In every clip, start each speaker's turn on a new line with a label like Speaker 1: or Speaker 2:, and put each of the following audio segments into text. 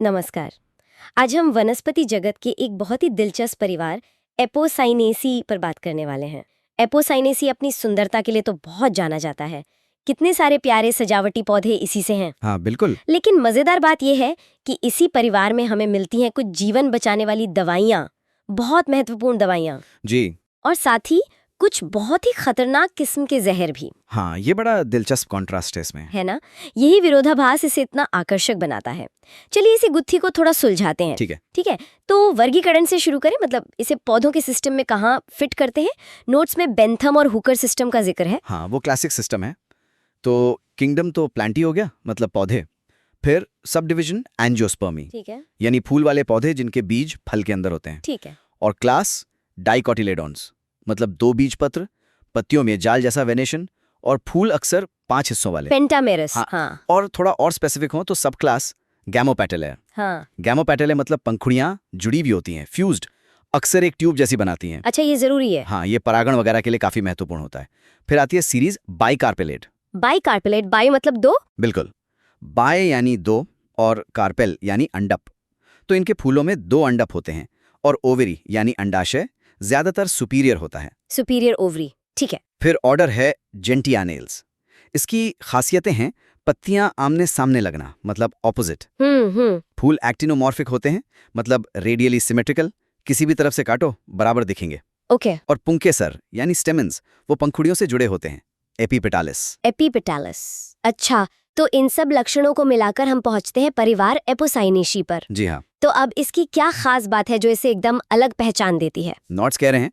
Speaker 1: नमस्कार। आज हम वनस्पति जगत के एक बहुत ही दिलचस्प परिवार एपोसाइनेसी पर बात करने वाले हैं। एपोसाइनेसी अपनी सुंदरता के लिए तो बहुत जाना जाता है। कितने सारे प्यारे सजावटी पौधे इसी से हैं।
Speaker 2: हाँ बिल्कुल।
Speaker 1: लेकिन मजेदार बात यह है कि इसी परिवार में हमें मिलती हैं कुछ जीवन बचाने वाली दवाइयाँ, बहुत महत्वपूर्ण दवाइयाँ,
Speaker 2: जी
Speaker 1: और साथ ही कुछ बहुत ही खतरनाक किस्म के जहर भी,
Speaker 2: हाँ, ये बड़ा दिलचस्प कॉन्ट्रास्ट है इसमें।
Speaker 1: है ना। यही विरोधाभास इसे इतना आकर्षक बनाता है। चलिए इसी गुत्थी को थोड़ा सुलझाते हैं।
Speaker 2: ठीक है।
Speaker 1: तो वर्गीकरण से शुरू करें, मतलब इसे पौधों के सिस्टम में कहाँ फिट करते हैं। नोट्स में बेंथम और हुकर सिस्टम का जिक्र है।
Speaker 2: हाँ, वो क्लासिक सिस्टम है। तो किंगडम तो प्लांटी हो गया, मतलब पौधे। फिर सब डिविजन एंजियोस्पर्मी,
Speaker 1: ठीक है,
Speaker 2: यानी फूल वाले पौधे जिनके बीज फल के अंदर होते हैं।
Speaker 1: ठीक है।
Speaker 2: और क्लास डाइकोटिलेडोन्स, मतलब 2 बीज पत्र, पत्तियों में जाल जैसा वेनेशन, और फूल अक्सर 5 हिस्सों वाले।
Speaker 1: पेंटामेरस।
Speaker 2: हाँ।
Speaker 1: हाँ
Speaker 2: और थोड़ा और स्पेसिफिक हो तो सब क्लास गैमोपेटेले।
Speaker 1: हाँ।
Speaker 2: गैमोपेटेले मतलब पंखुड़ियां जुड़ी हुई होती हैं, फ्यूज्ड, अक्सर एक ट्यूब जैसी बनाती हैं।
Speaker 1: अच्छा, ये जरूरी है।
Speaker 2: हाँ, ये परागण वगैरह के लिए काफी महत्वपूर्ण होता है। फिर आती है सीरीज बाइकार्पेलेट।
Speaker 1: बाइकार्पेलेट, बाई मतलब दो।
Speaker 2: बिल्कुल, बाय यानी 2 और कार्पेल यानी अंडप। तो इनके फूलों में 2 अंडप होते हैं, और ओवरी यानी अंडाशय ज्यादातर सुपीरियर होता है।
Speaker 1: सुपीरियर ओवरी, ठीक है।
Speaker 2: फिर ऑर्डर है जेंटियानेल्स। इसकी खासियतें हैं पत्तियां आमने सामने लगना, मतलब ऑपोजिट। फूल एक्टिनोमॉर्फिक होते हैं, मतलब रेडियली सिमेट्रिकल, किसी भी तरफ से काटो बराबर दिखेंगे।
Speaker 1: ओके।
Speaker 2: और पुंकेसर यानी स्टेमेंस, वो पंखुड़ियों से जुड़े होते हैं, एपिपेटालिस।
Speaker 1: एपिपेटालस। अच्छा, तो इन सब लक्षणों को मिलाकर हम पहुंचते हैं परिवार एपोसाइनेसी पर।
Speaker 2: जी हाँ।
Speaker 1: तो अब इसकी क्या खास बात है जो इसे एकदम अलग पहचान देती है।
Speaker 2: नोट्स कह रहे हैं,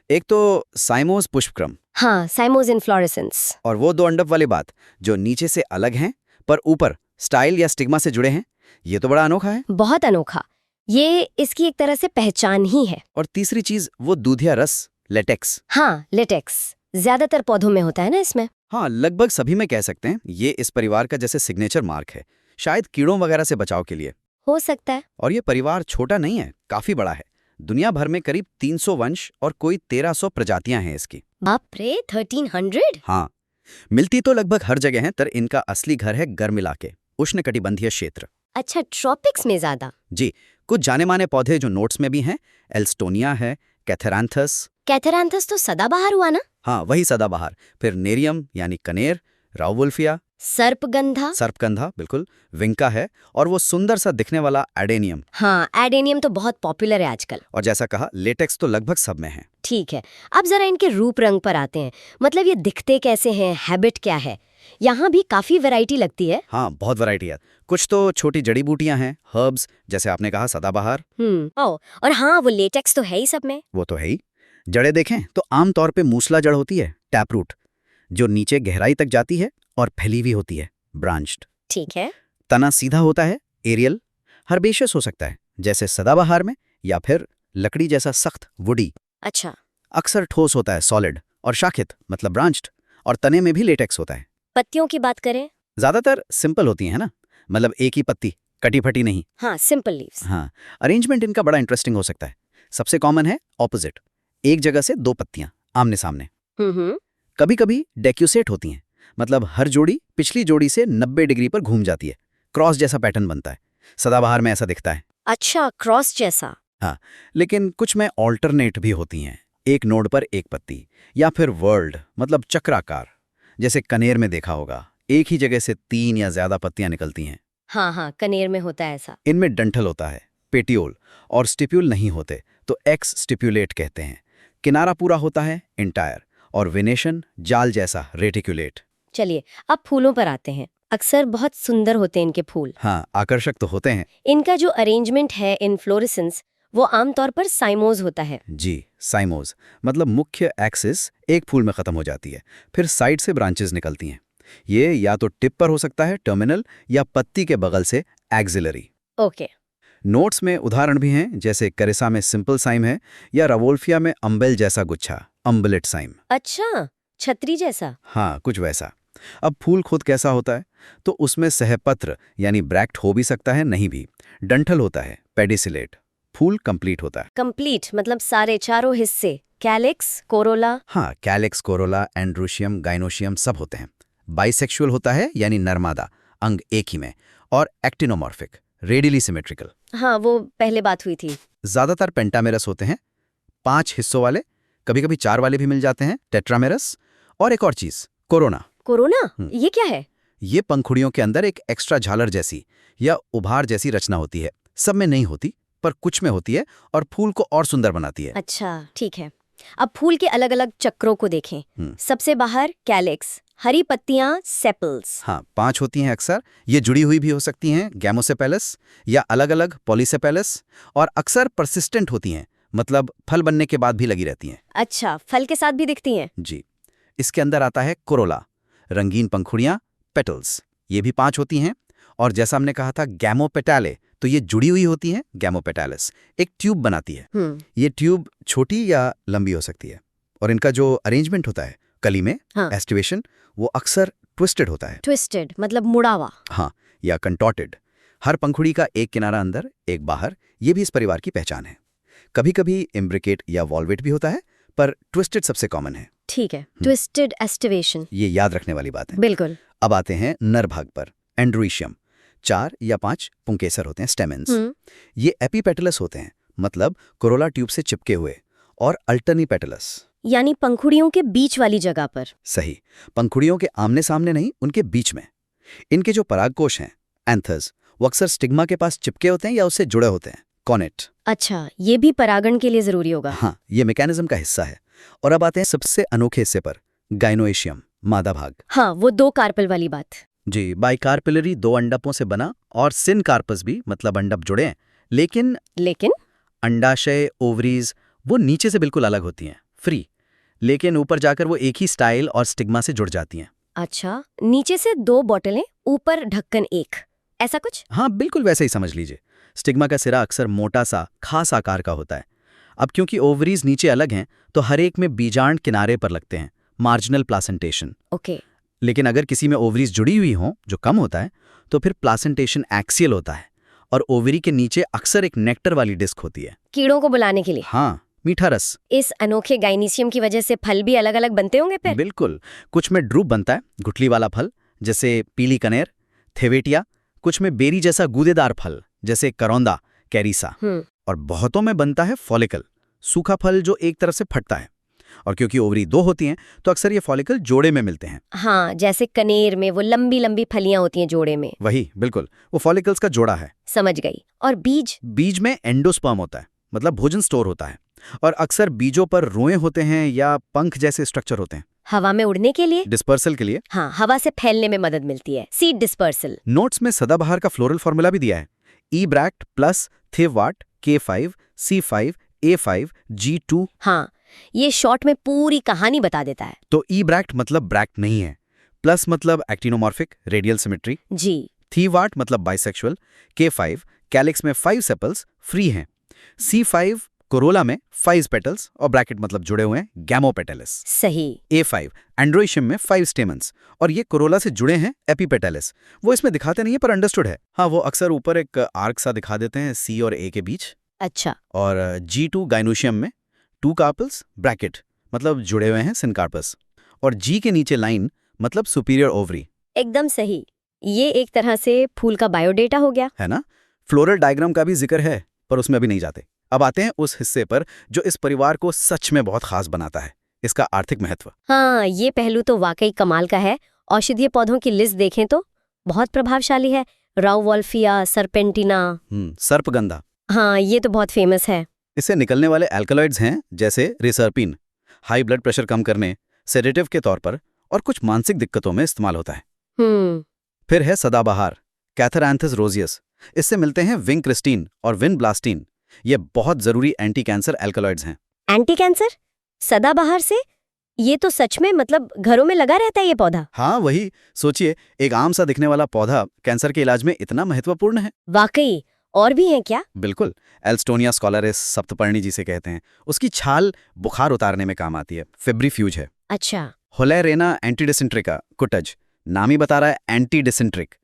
Speaker 2: एक तो साइमोस पुष्पक्रम,
Speaker 1: हाँ, साइमोस इन्फ्लोरेसेंस।
Speaker 2: और वो 2 अंडप वाली बात जो नीचे से अलग हैं पर ऊपर स्टाइल या स्टिग्मा से जुड़े हैं। ये तो बड़ा अनोखा है।
Speaker 1: बहुत अनोखा। ये इसकी एक तरह से पहचान ही है।
Speaker 2: और तीसरी चीज वो दूधिया रस, लेटेक्स।
Speaker 1: हाँ, लेटेक्स ज्यादातर पौधों में होता है ना इसमें।
Speaker 2: हाँ, लगभग सभी में कह सकते हैं। ये इस परिवार का जैसे सिग्नेचर मार्क है, शायद कीड़ों वगैरह से बचाव के लिए।
Speaker 1: हो सकता है।
Speaker 2: और ये परिवार छोटा नहीं है, काफी बड़ा है। दुनिया भर में करीब 300 वंश और कोई 1300 प्रजातियां हैं इसकी।
Speaker 1: बाप रे, 1300।
Speaker 2: हाँ, मिलती तो लगभग हर जगह है, पर इनका असली घर है गर्म इलाके, उष्णकटिबंधीय क्षेत्र।
Speaker 1: अच्छा, ट्रॉपिक्स में ज्यादा।
Speaker 2: जी, कुछ जाने माने पौधे जो नोट्स में भी हैं, एल्स्टोनिया है, कैथेरांथस।
Speaker 1: कैथेरांथस तो सदाबहार हुआ ना।
Speaker 2: हाँ, वही सदाबहार। फिर नेरियम यानी कनेर, राउवुल्फिया,
Speaker 1: सर्पगंधा।
Speaker 2: सर्पगंधा, बिल्कुल, विंका है, और वो सुंदर सा दिखने वाला एडेनियम।
Speaker 1: हाँ, एडेनियम तो बहुत पॉपुलर है आजकल।
Speaker 2: और जैसा कहा, लेटेक्स तो लगभग सब में है।
Speaker 1: ठीक है, अब जरा इनके रूप रंग पर आते हैं। मतलब ये दिखते कैसे हैं, हैबिट क्या है। यहाँ भी काफी वैरायटी लगती है।
Speaker 2: हाँ, बहुत वैरायटी है। कुछ तो छोटी जड़ी बूटियां हैं, हर्ब्स, जैसे आपने कहा सदाबहार।
Speaker 1: ओ, और हाँ, वो लेटेक्स तो है ही सब में।
Speaker 2: वो तो है ही। जड़ें देखें तो आमतौर पे मूसला जड़ होती है, टैप रूट, जो नीचे गहराई तक जाती है और फैली हुई होती है, ब्रांच्ड।
Speaker 1: ठीक है।
Speaker 2: तना सीधा होता है, एरियल। हर्बेशियस हो सकता है, जैसे सदाबहार में, या फिर लकड़ी जैसा सख्त, वुडी।
Speaker 1: अच्छा।
Speaker 2: अक्सर ठोस होता है, सॉलिड। और शाखित मतलब ब्रांच्ड। और तने में भी लेटेक्स होता है।
Speaker 1: पत्तियों की बात करें।
Speaker 2: ज्यादातर सिंपल होती है ना, मतलब एक ही पत्ती, कटी फटी नहीं।
Speaker 1: हाँ, सिंपल लीव्स।
Speaker 2: हाँ, अरेंजमेंट इनका बड़ा इंटरेस्टिंग हो सकता है। सबसे कॉमन है ऑपोजिट, एक जगह से 2 पत्तियां आमने सामने। कभी कभी डेक्यूसेट होती हैं, मतलब हर जोड़ी पिछली जोड़ी से 90 डिग्री पर घूम जाती है, क्रॉस जैसा पैटर्न बनता है। सदाबहार में ऐसा दिखता है।
Speaker 1: अच्छा, क्रॉस जैसा।
Speaker 2: हाँ, लेकिन कुछ में ऑल्टरनेट भी होती हैं, एक नोड पर एक पत्ती, या फिर वर्ल्ड मतलब चक्राकार, जैसे कनेर में देखा होगा, एक ही जगह से 3 या ज्यादा पत्तियां निकलती हैं।
Speaker 1: हाँ हाँ, कनेर में होता है ऐसा।
Speaker 2: इनमें डंठल होता है, पेटियोल, और स्टिप्यूल नहीं होते, तो एक्स स्टिप्यूलेट कहते हैं। किनारा पूरा होता है, इंटायर, और वेनेशन जाल जैसा, रेटिकुलेट।
Speaker 1: चलिए अब फूलों पर आते हैं। अक्सर बहुत सुंदर होते हैं इनके फूल।
Speaker 2: हाँ, आकर्षक तो होते हैं।
Speaker 1: इनका जो अरेंजमेंट है इन्फ्लोरेसेंस, वो आमतौर पर साइमोज होता है।
Speaker 2: जी, साइमोज, मतलब मुख्य एक्सिस एक फूल में खत्म हो जाती है, फिर साइड से ब्रांचेस निकलती हैं। ये या तो टिप पर हो सकता है, टर्मिनल, या पत्ती के बगल से, एक्सिलरी।
Speaker 1: ओके।
Speaker 2: नोट्स में उदाहरण भी हैं, जैसे करेसा में सिंपल साइम है, या रवोल्फिया में अम्बेल जैसा गुच्छा, अम्बलेट साइम।
Speaker 1: अच्छा, छतरी जैसा।
Speaker 2: हाँ, कुछ वैसा। अब फूल खुद कैसा होता है, तो उसमें सहपत्र यानी ब्रैक्ट हो भी सकता है, नहीं भी। डंठल होता है, पेडिसिलेट। फूल कंप्लीट होता है।
Speaker 1: कंप्लीट मतलब सारे चारों हिस्से, कैलिक्स, कोरोला।
Speaker 2: हाँ, कैलिक्स, कोरोला, एंड्रोशियम, गाइनोशियम सब होते हैं। बाइसेक्सुअल होता है, यानी नर्मादा, अंग एक ही में। और एक्टिनोमॉर्फिक, रेडियली सिमेट्रिकल।
Speaker 1: हाँ, वो पहले बात हुई थी।
Speaker 2: ज्यादातर पेंटामेरस होते हैं, 5 हिस्सों वाले, कभी कभी 4 वाले भी मिल जाते हैं, टेट्रामेरस। और एक और चीज, कोरोना।
Speaker 1: कोरोना, ये क्या है?
Speaker 2: ये पंखुड़ियों के अंदर एक एक्स्ट्रा झालर जैसी या उभार जैसी रचना होती है। सब में नहीं होती, पर कुछ में होती है और फूल को और सुंदर बनाती है।
Speaker 1: अच्छा, ठीक है। अब फूल के अलग अलग चक्रों को देखें। सबसे बाहर कैलिक्स, हरी पत्तियां, सेपल्स।
Speaker 2: हाँ, 5 होती हैं अक्सर। ये जुड़ी हुई भी हो सकती हैं, गैमोसेपेलस, या अलग अलग पॉलीसेपेलस, और अक्सर परसिस्टेंट होती हैं, मतलब फल बनने के बाद भी लगी रहती हैं।
Speaker 1: अच्छा, फल के साथ भी दिखती हैं।
Speaker 2: जी। इसके अंदर आता है कोरोला, रंगीन पंखुड़ियां, पेटल्स। ये भी 5 होती हैं। और जैसा हमने कहा था गैमोपेटाले, तो ये जुड़ी हुई होती हैं, गैमोपेटालिस, एक ट्यूब बनाती है। ये ट्यूब छोटी या लंबी हो सकती है, और इनका जो अरेंजमेंट होता है कली में, एस्टिवेशन, वो अक्सर ट्विस्टेड होता है।
Speaker 1: ट्विस्टेड मतलब मुड़ा हुआ।
Speaker 2: हाँ, या कंटॉर्टेड। हर पंखुड़ी का एक किनारा अंदर, एक बाहर, ये भी इस परिवार की पहचान है। कभी कभी इम्ब्रिकेट या वॉल्वेट भी होता है, पर ट्विस्टेड सबसे कॉमन है।
Speaker 1: ठीक है, ट्विस्टेड एस्टिवेशन।
Speaker 2: ये याद रखने वाली बात है।
Speaker 1: बिल्कुल।
Speaker 2: अब आते हैं नर भाग पर, एंड्रोइशियम। 4 या 5 पुंकेसर होते हैं, स्टेमेंस। ये एपीपेटलस होते हैं, मतलब कोरोला ट्यूब से चिपके हुए, और अल्टर्नीपेटलस,
Speaker 1: यानी पंखुड़ियों के बीच वाली जगह पर।
Speaker 2: सही, पंखुड़ियों के आमने सामने नहीं, उनके बीच में। इनके जो परागकोश हैं, एंथर्स, वो अक्सर स्टिग्मा के पास चिपके होते हैं या उससे जुड़े होते हैं, कॉनेट।
Speaker 1: अच्छा, ये भी परागण के लिए जरूरी होगा।
Speaker 2: हाँ, ये मैकेनिज्म का हिस्सा है। और अब आते हैं सबसे अनोखे हिस्से पर, गाइनोएशियम, मादा भाग।
Speaker 1: हाँ, वो 2 कार्पल वाली बात।
Speaker 2: जी, बाइकार्पिलरी, 2 अंडकों से बना, और सिनकार्पस भी, मतलब अंडक जुड़े हैं। लेकिन अंडाशय, ओवरीज, वो नीचे से बिल्कुल अलग होती हैं, फ्री। लेकिन ऊपर जाकर वो एक ही स्टाइल और स्टिग्मा से जुड़ जाती हैं।
Speaker 1: अच्छा, नीचे से 2 बॉटलें, ऊपर ढक्कन 1, ऐसा कुछ?
Speaker 2: हाँ, बिल्कुल वैसे ही समझ लीजिए। स्टिग्मा का सिरा अक्सर मोटा सा, खास आकार का होता है। अब क्योंकि ओवरीज नीचे अलग हैं, तो हर एक में बीजांड किनारे पर लगते हैं, मार्जिनल प्लासेंटेशन।
Speaker 1: ओके।
Speaker 2: लेकिन अगर किसी में ओवरीज जुड़ी हुई हों, जो कम होता है, तो फिर प्लासेंटेशन एक्सियल होता है, और ओवरी के नीचे अक्सर एक नेक्टर वाली डिस्क होती है,
Speaker 1: कीड़ों को बुलाने के लिए।
Speaker 2: हाँ, मीठा रस।
Speaker 1: इस अनोखे गाइनीशियम की वजह से फल भी अलग अलग बनते होंगे फिर?
Speaker 2: बिल्कुल। कुछ में ड्रूप बनता है, गुठली वाला फल, जैसे पीली कनेर, थेवेटिया। कुछ में बेरी जैसा गूदेदार फल, जैसे करौंदा, कैरिसा। और बहुतों में बनता है फॉलिकल, सूखा फल जो एक तरफ से फटता है। और क्योंकि ओवरी 2 होती हैं, तो अक्सर ये फॉलिकल जोड़े में मिलते हैं।
Speaker 1: हाँ, जैसे कनेर में वो लंबी लंबी फलियां होती हैं जोड़े में।
Speaker 2: वही, बिल्कुल, वो फॉलिकल्स का जोड़ा है।
Speaker 1: समझ गई। और बीज?
Speaker 2: बीज में एंडोस्पर्म होता है, मतलब भोजन स्टोर होता है। और अक्सर बीजों पर रोए होते हैं या पंख जैसे स्ट्रक्चर होते हैं।
Speaker 1: हवा में उड़ने के लिए?
Speaker 2: डिस्पर्सल के लिए।
Speaker 1: हाँ, हवा से फैलने में मदद मिलती है, सीड डिस्पर्सल।
Speaker 2: नोट्स में सदाबहार का फ्लोरल फॉर्मूला भी दिया है, E-ब्रैक्ट plus थेवाट K5 C5 A5 G2।
Speaker 1: हाँ, ये शॉर्ट में पूरी कहानी बता देता है।
Speaker 2: तो E-ब्रैक्ट मतलब ब्रैक्ट नहीं है, प्लस मतलब एक्टिनोमॉर्फिक, रेडियल सिमेट्री
Speaker 1: जी,
Speaker 2: थीवाट मतलब बाइसेक्सुअल, K5 कैलिक्स में 5 सेपल्स फ्री हैं, C5 कोरोला में 5 पेटल्स और ब्रैकेट मतलब जुड़े हुए हैं, गैमोपेटलिस।
Speaker 1: सही।
Speaker 2: A5 एंड्रोइशियम में 5 स्टेमन्स, और ये कोरोला से जुड़े हैं, एपीपेटलिस। वो इसमें दिखाते नहीं है, पर अंडरस्टूड है। हाँ, वो अक्सर ऊपर एक आर्क सा दिखा देते हैं C और A के बीच।
Speaker 1: अच्छा।
Speaker 2: और G2 गाइनोशियम में 2 कार्पल्स, ब्रैकेट मतलब जुड़े हुए हैं, सिनकार्पस। और G के नीचे लाइन मतलब सुपीरियर ओवरी।
Speaker 1: एकदम सही। ये एक तरह से फूल का बायोडेटा हो गया,
Speaker 2: है ना। फ्लोरल डायग्राम का भी जिक्र है, पर उसमें अभी नहीं जाते। अब आते हैं उस हिस्से पर जो इस परिवार को सच में बहुत खास बनाता है, इसका आर्थिक महत्व।
Speaker 1: हाँ, ये पहलू तो वाकई कमाल का है। औषधीय पौधों की लिस्ट देखें तो बहुत प्रभावशाली है। राउवोल्फिया, सरपेंटिना।
Speaker 2: सर्पगंधा।
Speaker 1: हाँ, ये तो बहुत फेमस है।
Speaker 2: इससे निकलने वाले एल्कलॉइड्स हैं, जैसे रिसर्पिन, हाई ब्लड प्रेशर कम करने, सेडेटिव के तौर पर, और कुछ मानसिक दिक्कतों में इस्तेमाल होता है। फिर है सदाबहार, कैथरैंथस रोजियस। इससे मिलते हैं विंक्रिस्टीन और विनब्लास्टीन। ये बहुत जरूरी एंटी कैंसर एल्कलॉइड्स हैं।
Speaker 1: Anti cancer? सदाबहार से? ये तो सच में मतलब घरों में लगा रहता है ये पौधा?
Speaker 2: हाँ, वही सोचिए, एक आम सा दिखने वाला पौधा कैंसर के इलाज में इतना महत्वपूर्ण है।
Speaker 1: वाकई। और भी हैं क्या?
Speaker 2: बिल्कुल। एल्स्टोनिया स्कॉलरिस, सप्तपर्णी जिसे कहते हैं, उसकी छाल बुखार उतारने में काम आती है। फेब्रिफ्यूज है।
Speaker 1: अच्छा।
Speaker 2: होलेरेना एंटीडिसेंट्रिका, कुटज, नाम ही बता रहा है एंटीडिसेंट्रिक,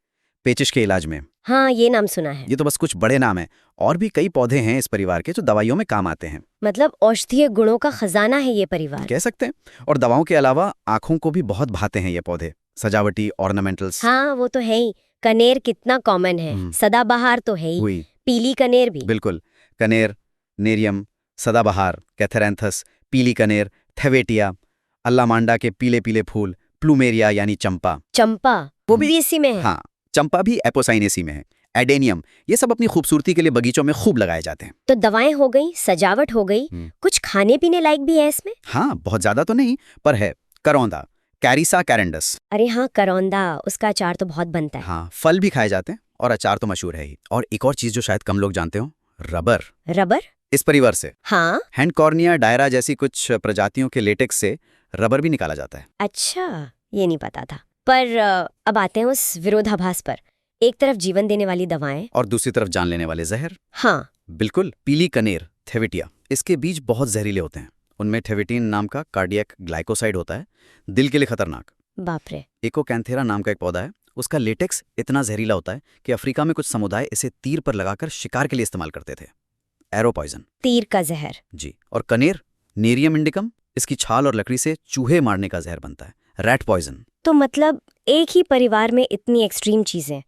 Speaker 2: पेचिश के इलाज में।
Speaker 1: हाँ, ये नाम सुना है।
Speaker 2: ये तो बस कुछ बड़े नाम हैं, और भी कई पौधे हैं इस परिवार के जो दवाइयों में काम आते हैं।
Speaker 1: मतलब औषधीय गुणों का खजाना है ये परिवार,
Speaker 2: कह सकते हैं। और दवाओं के अलावा आंखों को भी बहुत भाते हैं ये पौधे, सजावटी, ऑर्नामेंटल्स।
Speaker 1: हाँ, वो तो है ही। कनेर कितना कॉमन है, सदाबहार तो है ही,
Speaker 2: हुई
Speaker 1: पीली कनेर भी।
Speaker 2: बिल्कुल, कनेर, नेरियम, सदाबहार, कैथेरेंथस, पीली कनेर, थेवेटिया, अल्लामांडा के पीले पीले फूल, प्लूमेरिया यानी चंपा।
Speaker 1: चंपा वो भी इसी में है।
Speaker 2: हाँ, चंपा भी एपोसाइनेसी में है। एडेनियम, ये सब अपनी खूबसूरती के लिए बगीचों में खूब लगाए जाते हैं।
Speaker 1: तो दवाएं हो गई, सजावट हो गई, कुछ खाने पीने लायक भी है इसमें?
Speaker 2: हाँ, बहुत ज्यादा तो नहीं, पर है। करौंदा, कैरिसा कैरेंडस।
Speaker 1: अरे हाँ, करौंदा, उसका अचार तो बहुत बनता है।
Speaker 2: हाँ, फल भी खाए जाते हैं और अचार तो मशहूर है ही। और एक और चीज जो शायद कम लोग जानते हो, रबर।
Speaker 1: रबर?
Speaker 2: इस परिवार से
Speaker 1: हाँ।
Speaker 2: हैंडकॉर्निया डायरा जैसी कुछ प्रजातियों के लेटेक्स से रबर भी निकाला जाता है।
Speaker 1: अच्छा, ये नहीं पता था। पर अब आते हैं उस विरोधाभास पर। एक तरफ जीवन देने वाली दवाएं
Speaker 2: और दूसरी तरफ जान लेने वाले जहर।
Speaker 1: हाँ,
Speaker 2: बिल्कुल, पीली कनेर, थेवेटिया, इसके बीज बहुत जहरीले होते हैं। उनमें थेवेटिन नाम का कार्डियक ग्लाइकोसाइड होता है, दिल के लिए खतरनाक।
Speaker 1: बाप रे।
Speaker 2: एकोकैंथेरा नाम का एक पौधा है, उसका लेटेक्स इतना जहरीला होता है कि अफ्रीका में कुछ समुदाय इसे तीर पर लगाकर शिकार के लिए इस्तेमाल करते थे। Arrow poison.
Speaker 1: तीर का जहर।
Speaker 2: जी। और कनेर, नेरियम इंडिकम, इसकी छाल और लकड़ी से चूहे मारने का जहर बनता है, रैट पॉइजन।
Speaker 1: तो मतलब एक ही परिवार में इतनी एक्सट्रीम चीजें,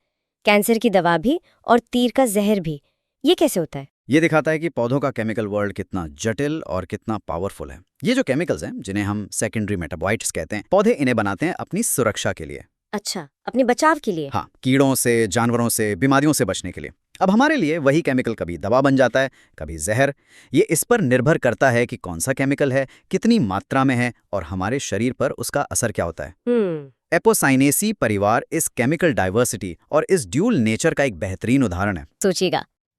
Speaker 1: कैंसर की दवा भी और तीर का जहर भी, ये कैसे होता है?
Speaker 2: ये दिखाता है कि पौधों का केमिकल वर्ल्ड कितना जटिल और कितना पावरफुल है। ये जो केमिकल्स हैं, जिन्हें हम सेकेंडरी मेटाबॉइट्स कहते हैं, पौधे इन्हें बनाते हैं अपनी सुरक्षा के लिए।
Speaker 1: अच्छा, अपने बचाव के लिए?
Speaker 2: हाँ, कीड़ों से, जानवरों से, बीमारियों से बचने के लिए। अब हमारे लिए वही केमिकल कभी दवा बन जाता है, कभी जहर। ये इस पर निर्भर करता है कि कौन सा केमिकल है, कितनी मात्रा में है और हमारे शरीर पर उसका असर क्या होता है। एपोसाइनेसी परिवार इस केमिकल डाइवर्सिटी और इस ड्यूल नेचर का एक बेहतरीन उदाहरण है।
Speaker 1: सोचिएगा,